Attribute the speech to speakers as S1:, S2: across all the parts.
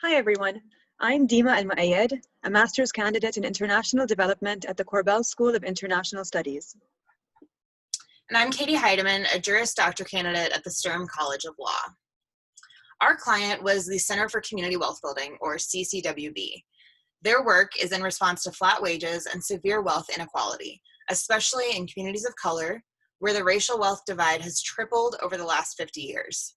S1: Hi everyone, I'm Deema Almoayyed, a master's candidate in international development at the Korbel School of International Studies.
S2: And I'm Katie Heideman, a Juris Doctor candidate at the Sturm College of Law. Our client was the Center for Community Wealth Building, or CCWB. Their work is in response to flat wages and severe wealth inequality, especially in communities of color, where the racial wealth divide has tripled over the last 50 years.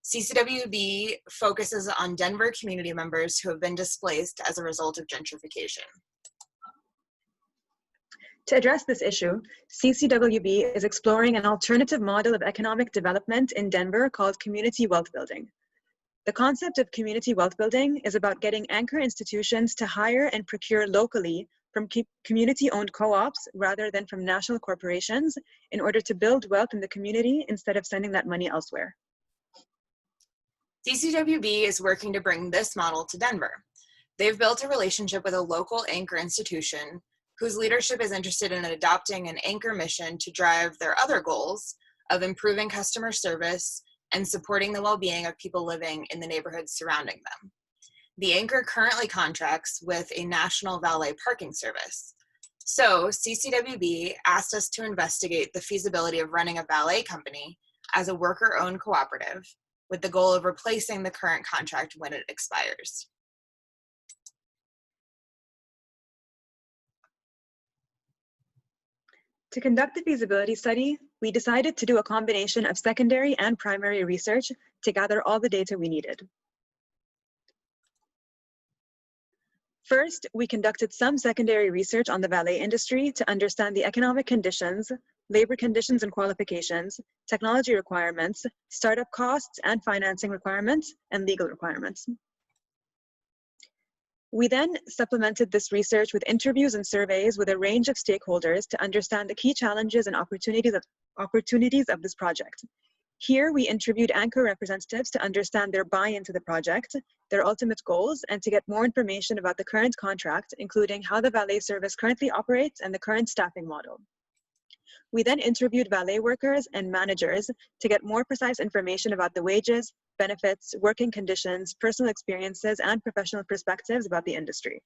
S2: CCWB focuses on Denver community members who have been displaced as a result of gentrification.
S1: To address this issue, CCWB is exploring an alternative model of economic development in Denver called community wealth building. The concept of community wealth building is about getting anchor institutions to hire and procure locally from community-owned co-ops rather than from national corporations in order to build wealth in the community instead of sending that money elsewhere.
S2: CCWB is working to bring this model to Denver. They've built a relationship with a local anchor institution whose leadership is interested in adopting an anchor mission to drive their other goals of improving customer service and supporting the well-being of people living in the neighborhoods surrounding them. The anchor currently contracts with a national valet parking service. So CCWB asked us to investigate the feasibility of running a valet company as a worker-owned cooperative with the goal of replacing the current contract when it expires.
S1: To conduct the feasibility study, we decided to do a combination of secondary and primary research to gather all the data we needed. First, we conducted some secondary research on the valet industry to understand the economic conditions, labor conditions and qualifications, technology requirements, startup costs and financing requirements, and legal requirements. We then supplemented this research with interviews and surveys with a range of stakeholders to understand the key challenges and opportunities of this project. Here, we interviewed anchor representatives to understand their buy-in to the project, their ultimate goals, and to get more information about the current contract, including how the valet service currently operates and the current staffing model. We then interviewed valet workers and managers to get more precise information about the wages, benefits, working conditions, personal experiences, and professional perspectives about the industry.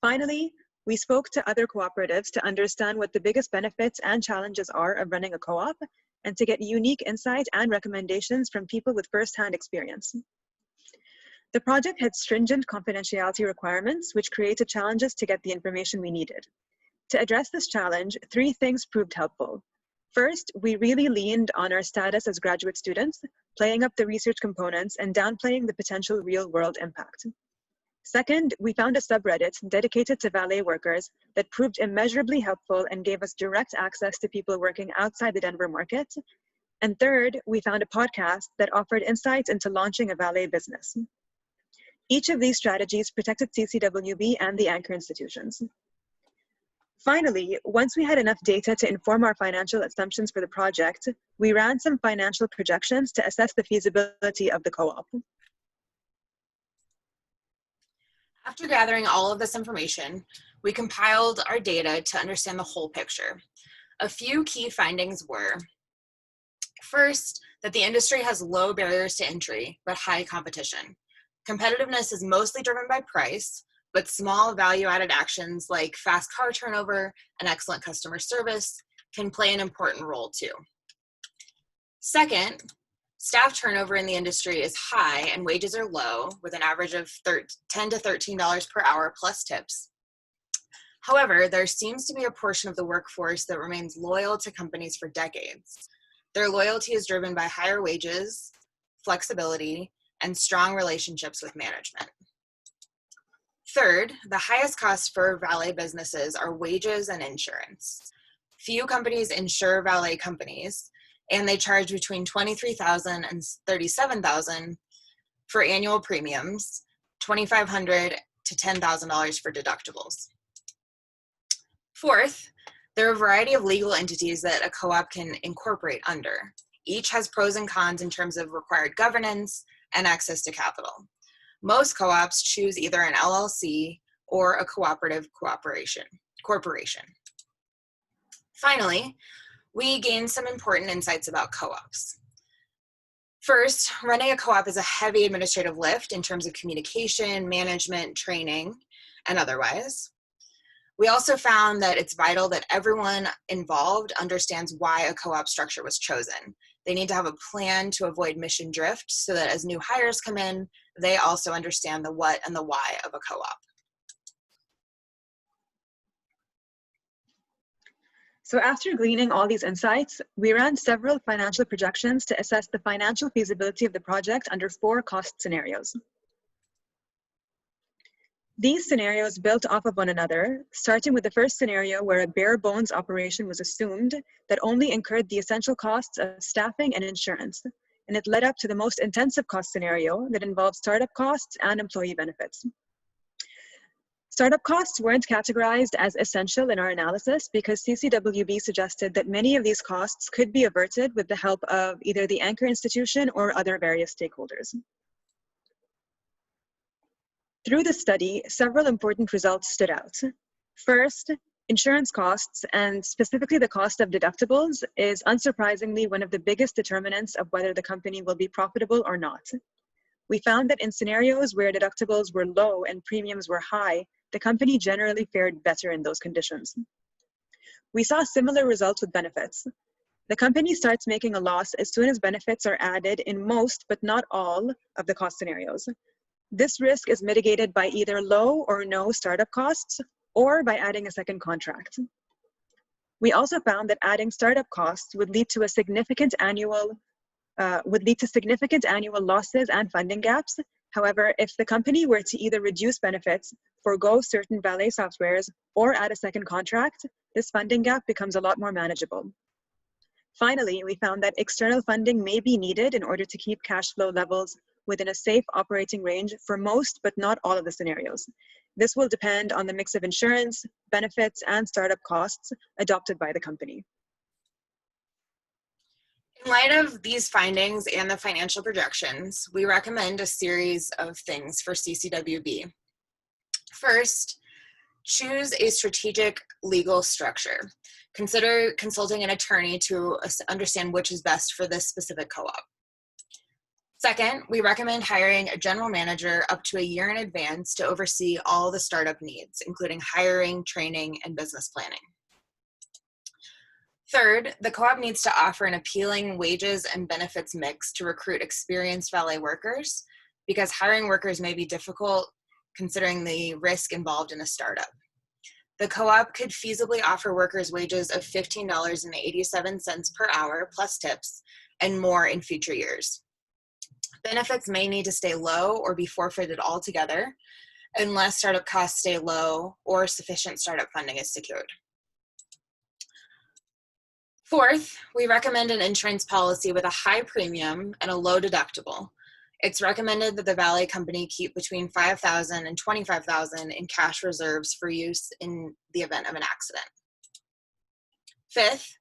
S1: Finally, we spoke to other cooperatives to understand what the biggest benefits and challenges are of running a co-op, and to get unique insight and recommendations from people with first-hand experience. The project had stringent confidentiality requirements, which created challenges to get the information we needed. To address this challenge, 3 things proved helpful. First, we really leaned on our status as graduate students, playing up the research components and downplaying the potential real-world impact. Second, we found a subreddit dedicated to valet workers that proved immeasurably helpful and gave us direct access to people working outside the Denver market. And third, we found a podcast that offered insights into launching a valet business. Each of these strategies protected CCWB and the anchor institutions. Finally, once we had enough data to inform our financial assumptions for the project, we ran some financial projections to assess the feasibility of the co-op.
S2: After gathering all of this information, we compiled our data to understand the whole picture. A few key findings were, first, that the industry has low barriers to entry, but high competition. Competitiveness is mostly driven by price, but small value-added actions like fast car turnover and excellent customer service can play an important role too. Second, staff turnover in the industry is high and wages are low, with an average of $10 to $13 per hour plus tips. However, there seems to be a portion of the workforce that remains loyal to companies for decades. Their loyalty is driven by higher wages, flexibility, and strong relationships with management. Third, the highest costs for valet businesses are wages and insurance. Few companies insure valet companies, and they charge between $23,000 and $37,000 for annual premiums, $2,500 to $10,000 for deductibles. Fourth, there are a variety of legal entities that a co-op can incorporate under. Each has pros and cons in terms of required governance and access to capital. Most co-ops choose either an LLC or a cooperative corporation. Finally, we gained some important insights about co-ops. First, running a co-op is a heavy administrative lift in terms of communication, management, training, and otherwise. We also found that it's vital that everyone involved understands why a co-op structure was chosen. They need to have a plan to avoid mission drift so that as new hires come in, they also understand the what and the why of a co-op.
S1: So after gleaning all these insights, we ran several financial projections to assess the financial feasibility of the project under 4 cost scenarios. These scenarios built off of one another, starting with the first scenario where a bare bones operation was assumed that only incurred the essential costs of staffing and insurance, and it led up to the most intensive cost scenario that involved startup costs and employee benefits. Startup costs weren't categorized as essential in our analysis because CCWB suggested that many of these costs could be averted with the help of either the anchor institution or other various stakeholders. Through the study, several important results stood out. First, insurance costs, and specifically the cost of deductibles, is unsurprisingly one of the biggest determinants of whether the company will be profitable or not. We found that in scenarios where deductibles were low and premiums were high, the company generally fared better in those conditions. We saw similar results with benefits. The company starts making a loss as soon as benefits are added in most, but not all, of the cost scenarios. This risk is mitigated by either low or no startup costs or by adding a second contract. We also found that adding startup costs would lead to significant annual losses and funding gaps. However, if the company were to either reduce benefits, forego certain valet softwares, or add a second contract, this funding gap becomes a lot more manageable. Finally, we found that external funding may be needed in order to keep cash flow levels within a safe operating range for most, but not all of the scenarios. This will depend on the mix of insurance, benefits, and startup costs adopted by the company.
S2: In light of these findings and the financial projections, we recommend a series of things for CCWB. First, choose a strategic legal structure. Consider consulting an attorney to understand which is best for this specific co-op. Second, we recommend hiring a general manager up to a year in advance to oversee all the startup needs, including hiring, training, and business planning. Third, the co-op needs to offer an appealing wages and benefits mix to recruit experienced valet workers, because hiring workers may be difficult considering the risk involved in a startup. The co-op could feasibly offer workers wages of $15.87 per hour plus tips and more in future years. Benefits may need to stay low or be forfeited altogether unless startup costs stay low or sufficient startup funding is secured. Fourth, we recommend an insurance policy with a high premium and a low deductible. It's recommended that the valet company keep between $5,000 and $25,000 in cash reserves for use in the event of an accident. Fifth,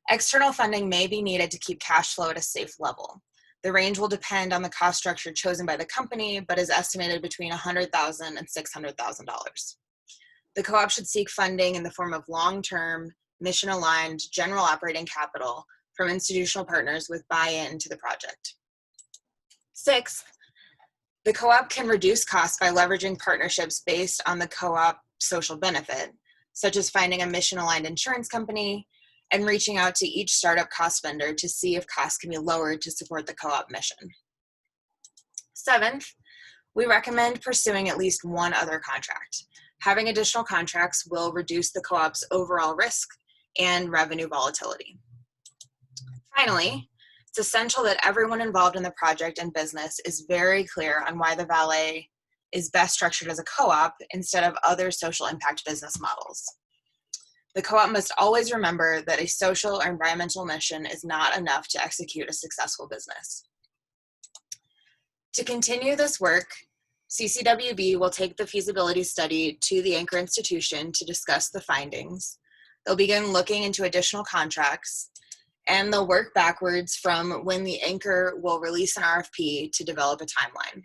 S2: external funding may be needed to keep cash flow at a safe level. The range will depend on the cost structure chosen by the company, but is estimated between $100,000 and $600,000. The co-op should seek funding in the form of long-term, mission-aligned general operating capital from institutional partners with buy-in to the project. Sixth, the co-op can reduce costs by leveraging partnerships based on the co-op social benefit, such as finding a mission-aligned insurance company and reaching out to each startup cost vendor to see if costs can be lowered to support the co-op mission. Seventh, we recommend pursuing at least one other contract. Having additional contracts will reduce the co-op's overall risk and revenue volatility. Finally, it's essential that everyone involved in the project and business is very clear on why the valet is best structured as a co-op instead of other social impact business models. The co-op must always remember that a social or environmental mission is not enough to execute a successful business. To continue this work, CCWB will take the feasibility study to the anchor institution to discuss the findings. They'll begin looking into additional contracts, and they'll work backwards from when the anchor will release an RFP to develop a timeline.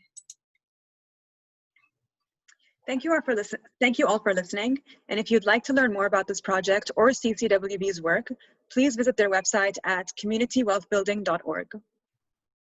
S1: Thank you all for listening. And if you'd like to learn more about this project or CCWB's work, please visit their website at communitywealthbuilding.org.